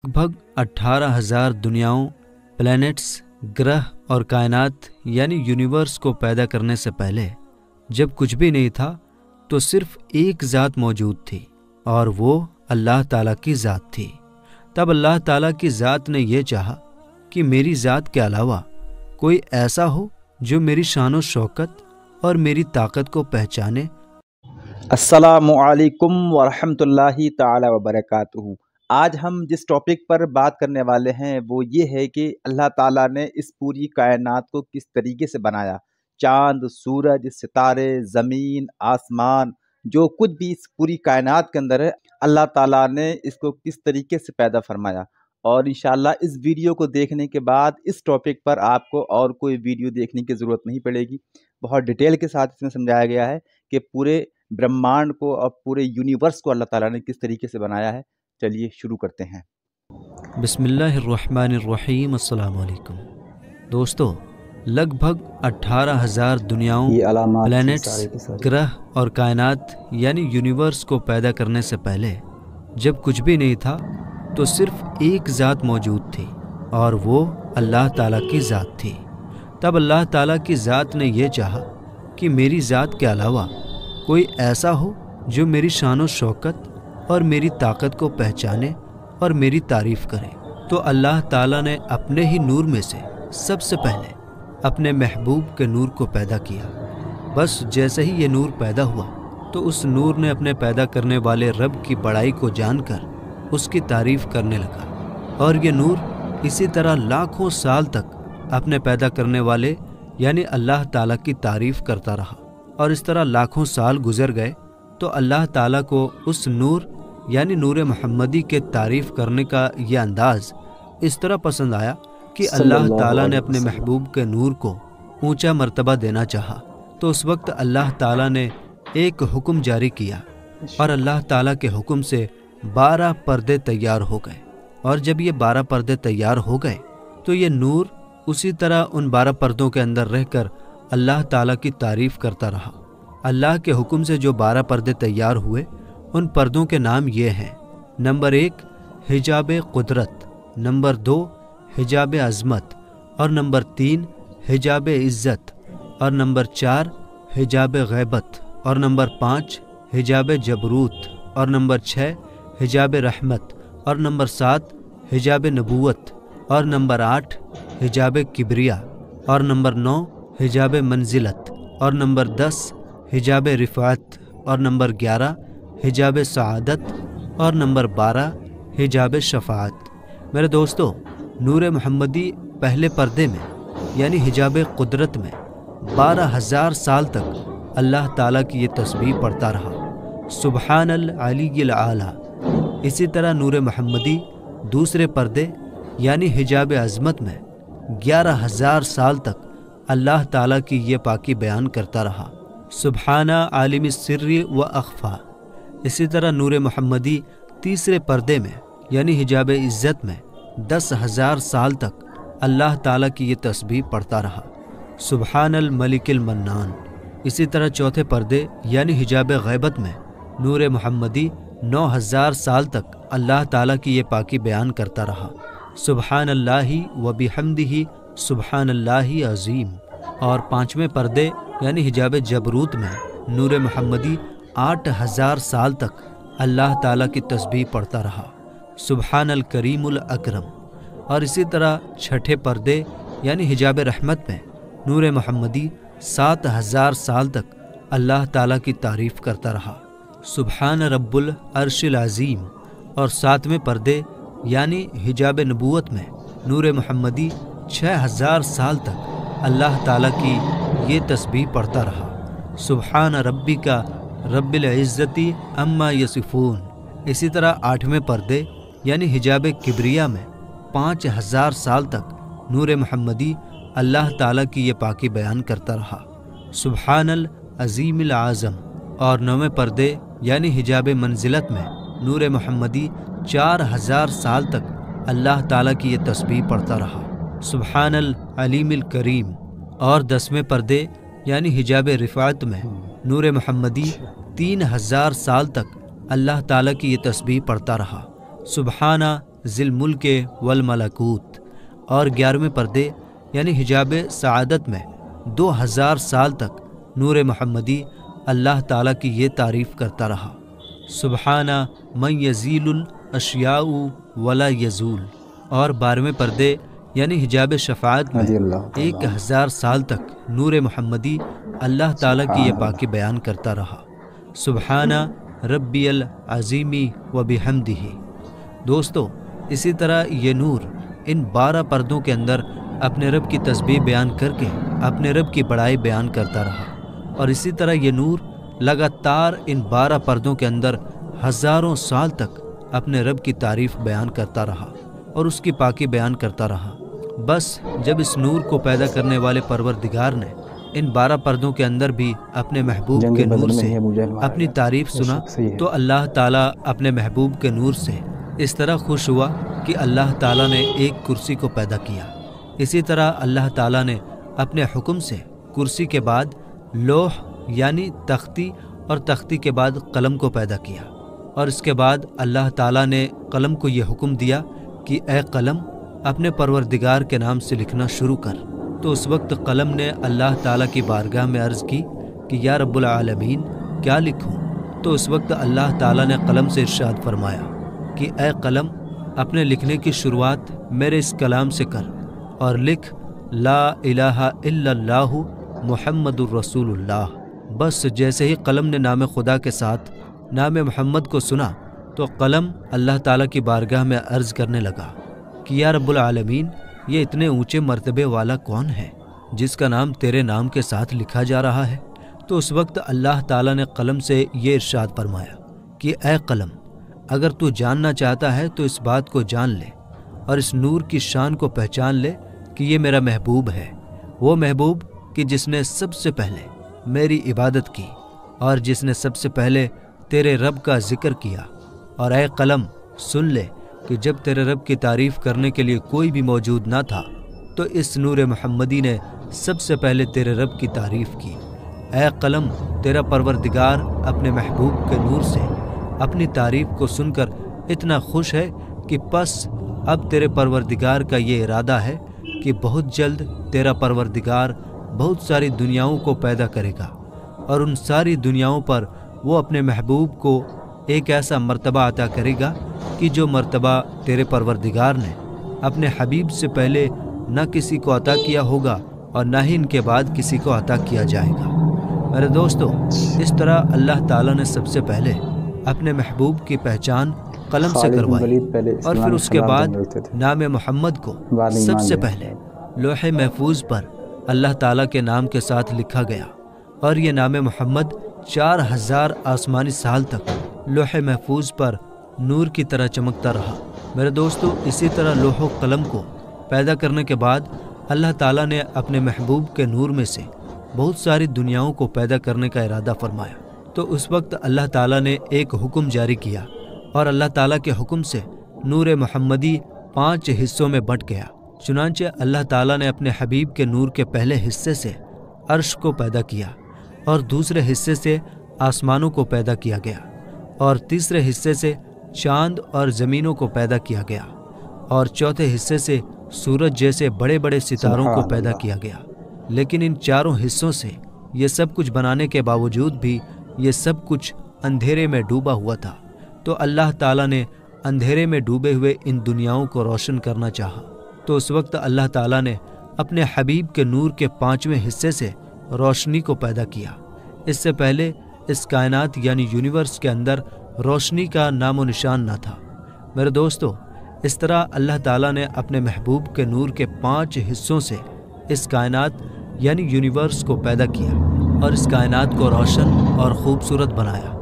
लगभग 18,000 दुनियाओं, प्लैनेट्स, ग्रह और कायनात यानी यूनिवर्स को पैदा करने से पहले जब कुछ भी नहीं था तो सिर्फ एक ज़ात मौजूद थी और वो अल्लाह ताला की ज़ात थी। तब अल्लाह ताला की ज़ात ने ये चाहा कि मेरी ज़ात के अलावा कोई ऐसा हो जो मेरी शान शौकत और मेरी ताकत को पहचाने। अस्सलामु अलैकुम वरहमतुल्लाहि ताला वबरकातुहू। आज हम जिस टॉपिक पर बात करने वाले हैं वो ये है कि अल्लाह ताला ने इस पूरी कायनात को किस तरीके से बनाया। चाँद, सूरज, सितारे, ज़मीन, आसमान, जो कुछ भी इस पूरी कायनात के अंदर है, अल्लाह ताला ने इसको किस तरीके से पैदा फरमाया। और इंशाअल्लाह इस वीडियो को देखने के बाद इस टॉपिक पर आपको और कोई वीडियो देखने की ज़रूरत नहीं पड़ेगी। बहुत डिटेल के साथ इसमें समझाया गया है कि पूरे ब्रह्मांड को और पूरे यूनिवर्स को अल्लाह ताला ने किस तरीके से बनाया है। चलिए शुरू करते हैं। बिस्मिल्लाहिर्रहमानिर्रहीम। अस्सलाम वालेकुम दोस्तों, लगभग 18,000 दुनियाओं, प्लैनेट्स, ग्रह और कायनात यानी यूनिवर्स को पैदा करने से पहले जब कुछ भी नहीं था तो सिर्फ एक ज़ात मौजूद थी और वो अल्लाह ताला की ज़ात थी। तब अल्लाह ताला की ज़ात ने ये चाहा कि मेरी ज़ात के अलावा कोई ऐसा हो जो मेरी शान शौकत और मेरी ताकत को पहचाने और मेरी तारीफ़ करे। तो अल्लाह ताला ने अपने ही नूर में से सबसे पहले अपने महबूब के नूर को पैदा किया। बस जैसे ही ये नूर पैदा हुआ तो उस नूर ने अपने पैदा करने वाले रब की बड़ाई को जानकर उसकी तारीफ़ करने लगा और ये नूर इसी तरह लाखों साल तक अपने पैदा करने वाले यानी अल्लाह ताला की तारीफ़ करता रहा। और इस तरह लाखों साल गुजर गए तो अल्लाह ताला को उस नूर यानी नूर मोहम्मदी के तारीफ़ करने का ये अंदाज़ इस तरह पसंद आया कि अल्लाह ताला ने अपने महबूब के नूर को ऊंचा मर्तबा देना चाहा। तो उस वक्त अल्लाह ताला ने एक हुक्म जारी किया और अल्लाह ताला के हुक्म से 12 पर्दे तैयार हो गए। और जब ये 12 पर्दे तैयार हो गए तो ये नूर उसी तरह उन 12 पर्दों के अंदर रहकर अल्लाह ताला की तारीफ़ करता रहा। अल्लाह के हुक्म से जो 12 पर्दे तैयार हुए उन पर्दों के नाम ये हैं। नंबर 1 हिजाब कुदरत, नंबर 2 हिजाब अज़मत और नंबर 3 हिजाब इज़्ज़त और नंबर 4 हिजाब गैबत और नंबर 5 हिजाब जबरूत और नंबर 6 हिजाब रहमत और नंबर 7 हिजाब नबूवत और नंबर 8 हिजाब किबरिया और नंबर 9 हिजाब मंजिलत और नंबर 10 हिजाब रिफ़ात और नंबर 11 हिजाब सआदत और नंबर 12 हिजाब शफ़ाअत। मेरे दोस्तों, नूर मोहम्मदी पहले पर्दे में यानी हिजाब कुदरत में 12,000 साल तक अल्लाह ताला की ये तस्बीह पढ़ता रहा, सुबहानल अलीय्यिल आला। इसी तरह नूर मोहम्मदी दूसरे पर्दे यानी हिजाब अज़मत में 11,000 साल तक अल्लाह ताला की ये पाकी बयान करता रहा, सुबहाना आलिम सिर्री व अख्फा। इसी तरह नूर मोहम्मदी तीसरे पर्दे में यानी हिजाब इज़्ज़त में 10,000 साल तक अल्लाह ताला की ये तस्बीह पढ़ता रहा, सुबहानल मलिकिल मन्नान। इसी तरह चौथे पर्दे यानी हिजाब गैबत में नूर मोहम्मदी 9,000 साल तक अल्लाह ताला की ये पाकी बयान करता रहा, सुबहानल्लाहि व बिहम्दिही सुबहानल्लाहि अज़ीम। और पांचवें पर्दे यानी हिजाब जबरूत में नूर मोहम्मदी 8,000 साल तक अल्लाह ताला की तस्बीह पढ़ता रहा, सुबहानल करीमुल अकरम। और इसी तरह छठे पर्दे यानी हिजाब रहमत में नूर मोहम्मदी 7,000 साल तक अल्लाह ताला की तारीफ़ करता रहा, सुबहान रब्बुल अर्शिल अज़ीम। और सातवें पर्दे यानी हिजाब नबूवत में नूर मोहम्मदी 6,000 साल तक अल्लाह ताला की ये तस्बीह पढ़ता रहा, सुबहान रब्बिका रब्बिल इज़्ज़ति अम्मा यसिफून। इसी तरह आठवें पर्दे यानी हिजाब किबरिया में 5,000 साल तक नूर मोहम्मदी अल्लाह ताला की ये पाकी बयान करता रहा, सुबहानल अज़ीमिल आज़म। और नौवें पर्दे यानी हिजाब मंजिलत में नूर मोहम्मदी 4,000 साल तक अल्लाह ताला की ये तस्बीह पढ़ता रहा, सुबहानल अलीमिल करीम। और 10वें पर्दे यानी हिजाब रिफ़ात में नूर मोहम्मदी 3,000 साल तक अल्लाह ताला की ये तस्बीह पढ़ता रहा, सुबहाना ذل ملک والملکوت، اور 11ویں پردے یعنی حجاب سعادت میں 2000 سال تک نور محمدی اللہ تعالیٰ کی یہ تعریف کرتا رہا، سبحانہ من یزیل الاشیاء ولا یزول، اور 12ویں پردے یعنی حجاب شفاعت میں 1000 سال تک نور محمدی اللہ تعالیٰ کی یہ پاکی بیان کرتا رہا، سبحانہ ربی العظیم و بحمدہ۔ دوستو، اسی طرح یہ نور ان 12 پردوں کے اندر اپنے رب کی تسبیح بیان کر کے اپنے رب کی بڑائی بیان کرتا رہا، اور اسی طرح یہ نور لگاتار ان 12 پردوں کے اندر ہزاروں سال تک اپنے رب کی تعریف بیان کرتا رہا اور اس کی پاکی بیان کرتا رہا۔ بس جب اس نور کو پیدا کرنے والے پروردگار نے ان 12 پردوں کے اندر بھی اپنے محبوب کے نور سے اپنی تعریف سنا تو اللہ تعالیٰ اپنے محبوب کے نور سے اس طرح خوش ہوا کہ اللہ تعالیٰ نے ایک کرسی کو پیدا کیا۔ اسی طرح اللہ تعالیٰ نے اپنے حکم سے کرسی کے بعد لوح یعنی تختی، اور تختی کے بعد قلم کو پیدا کیا، اور اس کے بعد اللہ تعالیٰ نے قلم کو یہ حکم دیا کہ اے قلم اپنے پروردگار کے نام سے لکھنا شروع کر۔ تو اس وقت قلم نے اللہ تعالیٰ کی بارگاہ میں عرض کی کہ یا رب العالمین کیا لکھوں؟ تو اس وقت اللہ تعالیٰ نے قلم سے ارشاد فرمایا کہ اے قلم اپنے لکھنے کی شروعات میرے اس کلام سے کر اور لکھ لا الہ الا اللہ محمد الرسول اللہ۔ بس جیسے ہی قلم نے نام خدا کے ساتھ نام محمد کو سنا تو قلم اللہ تعالیٰ کی بارگاہ میں عرض کرنے لگا کہ یا رب العالمین یہ اتنے اونچے مرتبے والا کون ہے جس کا نام تیرے نام کے ساتھ لکھا جا رہا ہے؟ تو اس وقت اللہ تعالیٰ نے قلم سے یہ ارشاد فرمایا کہ اے قلم اگر تو جاننا چاہتا ہے تو اس بات کو جان لے اور اس نور کی شان کو پہچان لے کہ یہ میرا محبوب ہے، وہ محبوب کہ جس نے سب سے پہلے میری عبادت کی اور جس نے سب سے پہلے تیرے رب کا ذکر کیا۔ اور اے قلم سن لے کہ جب تیرے رب کی تعریف کرنے کے لیے کوئی بھی موجود نہ تھا تو اس نور محمدی نے سب سے پہلے تیرے رب کی تعریف کی۔ اے قلم تیرا پروردگار اپنے محبوب کے نور سے اپنی تعریف کو سن کر اتنا خوش ہے کہ پس اب تیرے پروردگار کا یہ ارادہ ہے کہ بہت جلد تیرا پروردگار بہت ساری دنیاؤں کو پیدا کرے گا، اور ان ساری دنیاؤں پر وہ اپنے محبوب کو ایک ایسا مرتبہ عطا کرے گا کہ جو مرتبہ تیرے پروردگار نے اپنے حبیب سے پہلے نہ کسی کو عطا کیا ہوگا اور نہ ہی ان کے بعد کسی کو عطا کیا جائے گا۔ میرے دوستو، اس طرح اللہ تعالیٰ نے سب سے پہلے اپنے محبوب کی پہچان قلم سے کروائی، اور پھر اس کے بعد نام محمد کو سب سے پہلے لوح محفوظ پر اللہ تعالیٰ کے نام کے ساتھ لکھا گیا، اور یہ نام محمد 4000 آسمانی سال تک لوح محفوظ پر نور کی طرح چمکتا رہا۔ میرے دوستو، اسی طرح لوح و قلم کو پیدا کرنے کے بعد اللہ تعالیٰ نے اپنے محبوب کے نور میں سے بہت ساری دنیاؤں کو پیدا کرنے کا ارادہ فرمایا۔ تو اس وقت اللہ تعالیٰ نے ایک حکم جاری کیا، اور اللہ تعالیٰ کے حکم سے نور محمدی 5 حصوں میں بٹ گیا۔ چنانچہ اللہ تعالیٰ نے اپنے حبیب کے نور کے پہلے حصے سے عرش کو پیدا کیا، اور دوسرے حصے سے آسمانوں کو پیدا کیا گیا، اور تیسرے حصے سے چاند اور زمینوں کو پیدا کیا گیا، اور چوتھے حصے سے سورج جیسے بڑے بڑے ستاروں کو پیدا کیا گیا۔ لیکن ان چاروں حصوں سے یہ سب کچھ بنانے کے باوجود بھی یہ سب کچھ اندھیرے میں ڈوبا ہوا تھا۔ تو اللہ تعالیٰ نے اندھیرے میں ڈوبے ہوئے ان دنیاؤں کو روشن کرنا چاہا، تو اس وقت اللہ تعالیٰ نے اپنے حبیب کے نور کے 5ویں حصے سے روشنی کو پیدا کیا۔ اس سے پہلے اس کائنات یعنی یونیورس کے اندر روشنی کا نام و نشان نہ تھا۔ میرے دوستو، اس طرح اللہ تعالیٰ نے اپنے محبوب کے نور کے 5 حصوں سے اس کائنات یعنی یونیورس کو پیدا کیا، اور اس کائنات کو روشن اور خوبصورت بنایا۔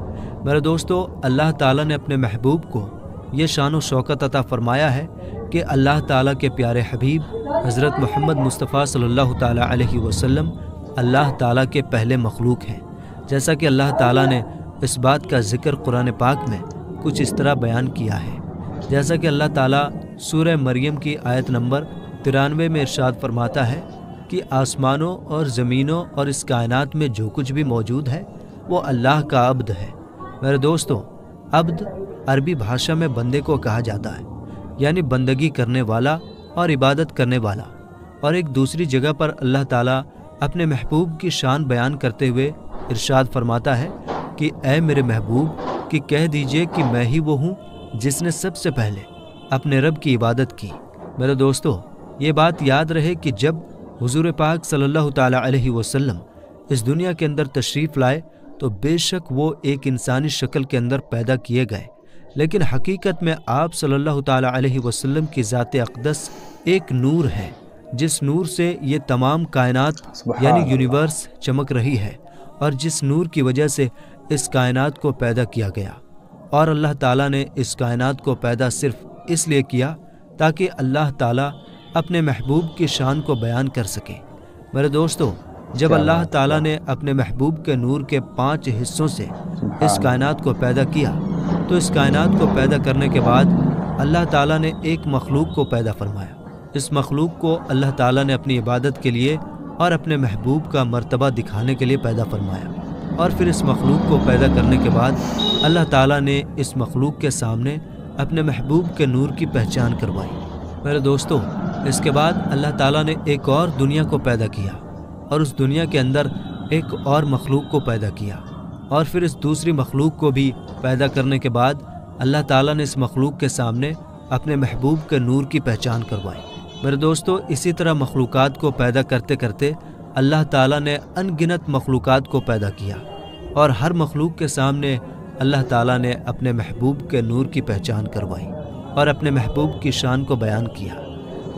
میرے دوستو، اللہ تعالیٰ نے اپنے محبوب کو یہ شان و شوکت عطا فرمایا ہے کہ اللہ تعالیٰ کے پیارے حبیب حضرت محمد مصطفیٰ صلی اللہ تعالیٰ علیہ وسلم اللہ تعالیٰ کے پہلے مخلوق ہیں۔ جیسا کہ اللہ تعالیٰ نے اس بات کا ذکر قرآن پاک میں کچھ اس طرح بیان کیا ہے، جیسا کہ اللہ تعالیٰ سورہ مریم کی آیت نمبر 93 میں ارشاد فرماتا ہے کہ آسمانوں اور زمینوں اور اس کائنات میں جو کچھ بھی موجود ہے وہ اللہ کا عبد ہے۔ میرے دوستو، عبد عربی بھاشا میں بندے کو کہا جاتا ہے، यानी बंदगी करने वाला और इबादत करने वाला। और एक दूसरी जगह पर अल्लाह ताला अपने महबूब की शान बयान करते हुए इरशाद फरमाता है कि ऐ मेरे महबूब कि कह दीजिए कि मैं ही वो हूँ जिसने सबसे पहले अपने रब की इबादत की। मेरे दोस्तों, ये बात याद रहे कि जब हुजूर पाक सल्लल्लाहु ताला अलैहि वसल्लम इस दुनिया के अंदर तशरीफ़ लाए तो बेशक वो एक इंसानी शक्ल के अंदर पैदा किए गए, लेकिन हकीकत में आप सल्लल्लाहु ताला अलैहि वसल्लम की ज़ात अक़दस एक नूर है, जिस नूर से ये तमाम कायनात यानी यूनिवर्स चमक रही है, और जिस नूर की वजह से इस कायनात को पैदा किया गया। और अल्लाह ताला ने इस कायनात को पैदा सिर्फ इसलिए किया ताकि अल्लाह ताला अपने महबूब की शान को बयान कर सके। मेरे दोस्तों, जब अल्लाह ताला ने अपने महबूब के नूर के 5 हिस्सों से इस कायनात को पैदा किया, तो इस कायनात को पैदा करने के बाद अल्लाह ताला ने एक मखलूक को पैदा फरमाया। इस मखलूक को अल्लाह ताला ने अपनी इबादत के लिए और अपने महबूब का मर्तबा दिखाने के लिए पैदा फरमाया। और फिर इस मखलूक को पैदा करने के बाद अल्लाह ताला ने इस मखलूक के सामने अपने महबूब के नूर की पहचान करवाई। मेरे दोस्तों, इसके बाद अल्लाह ताला ने एक और दुनिया को पैदा किया और उस दुनिया के अंदर एक और मखलूक को पैदा किया, और फिर इस दूसरी मखलूक को भी पैदा करने के बाद अल्लाह ताला ने इस मखलूक के सामने अपने महबूब के नूर की पहचान करवाई। मेरे दोस्तों, इसी तरह मखलूकात को पैदा करते करते अल्लाह ताला ने अनगिनत मखलूकात को पैदा किया, और हर मखलूक के सामने अल्लाह ताला ने अपने महबूब के नूर की पहचान करवाई और अपने महबूब की शान को बयान किया।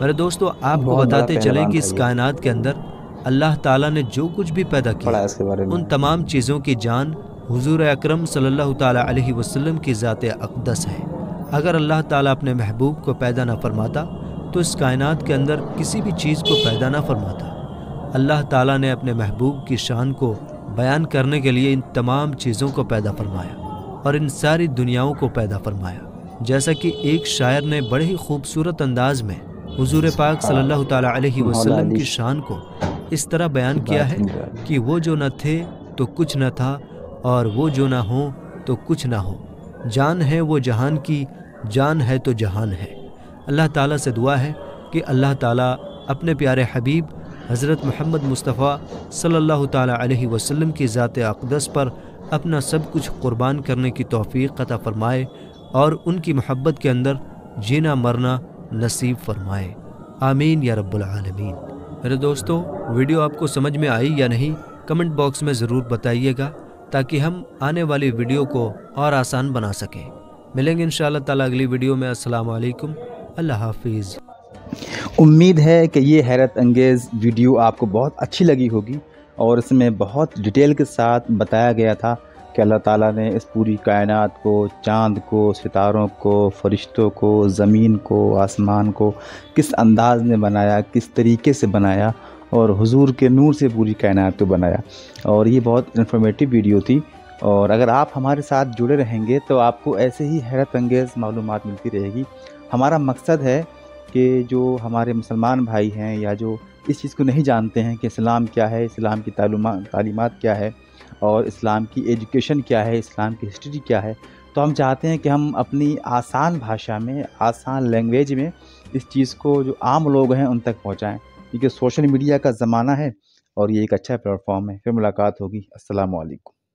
मेरे दोस्तों, आपको बताते चले कि इस कायनात के अंदर अल्लाह ताला ने जो कुछ भी पैदा किया, उन तमाम चीज़ों की जान हुजूर अकरम सल्लल्लाहु ताला अलैहि वसल्लम की ज़ात अक़दस है। अगर अल्लाह ताला अपने महबूब को पैदा ना फरमाता तो इस कायनात के अंदर किसी भी चीज़ को पैदा ना फरमाता। अल्लाह ताला ने अपने महबूब की शान को बयान करने के लिए इन तमाम चीज़ों को पैदा फरमाया और इन सारी दुनियाओं को पैदा फरमाया। जैसा कि एक शायर ने बड़े ही खूबसूरत अंदाज में हुजूर पाक सल्लल्लाहु ताला अलैहि वसल्लम की शान को इस तरह बयान किया है कि वो जो न थे तो कुछ न था, और वो जो ना हो तो कुछ ना हो। जान है वो जहान की, जान है तो जहान है। अल्लाह ताला से दुआ है कि अल्लाह ताला अपने प्यारे हबीब हज़रत मोहम्मद मुस्तफ़ा सल्लल्लाहु ताला अलैहि वसल्लम की ज़ात अक़दस पर अपना सब कुछ कुर्बान करने की तौफ़ीक़ अता फ़रमाए और उनकी मोहब्बत के अंदर जीना मरना नसीब फरमाए। आमीन या रब्बुल आलमीन। मेरे दोस्तों, वीडियो आपको समझ में आई या नहीं, कमेंट बॉक्स में ज़रूर बताइएगा ताकि हम आने वाली वीडियो को और आसान बना सकें। मिलेंगे इंशाअल्लाह ताला अगली वीडियो में। अस्सलाम वालेकुम, अल्लाह हाफिज़। उम्मीद है कि ये हैरत अंगेज़ वीडियो आपको बहुत अच्छी लगी होगी और इसमें बहुत डिटेल के साथ बताया गया था कि अल्लाह ताला ने इस पूरी कायनात को, चाँद को, सितारों को, फरिश्तों को, ज़मीन को, आसमान को किस अंदाज़ में बनाया, किस तरीके से बनाया और हुजूर के नूर से पूरी कायनात को बनाया। और ये बहुत इन्फॉर्मेटिव वीडियो थी, और अगर आप हमारे साथ जुड़े रहेंगे तो आपको ऐसे ही हैरत अंगेज़ मालूमात मिलती रहेगी। हमारा मकसद है कि जो हमारे मुसलमान भाई हैं या जो इस चीज़ को नहीं जानते हैं कि इस्लाम क्या है, इस्लाम की तालीमात क्या है और इस्लाम की एजुकेशन क्या है, इस्लाम की हिस्ट्री क्या है, तो हम चाहते हैं कि हम अपनी आसान भाषा में, आसान लैंग्वेज में इस चीज़ को जो आम लोग हैं उन तक पहुँचाएँ, क्योंकि सोशल मीडिया का ज़माना है और ये एक अच्छा प्लेटफॉर्म है। फिर मुलाकात होगी। अस्सलामु अलैकुम।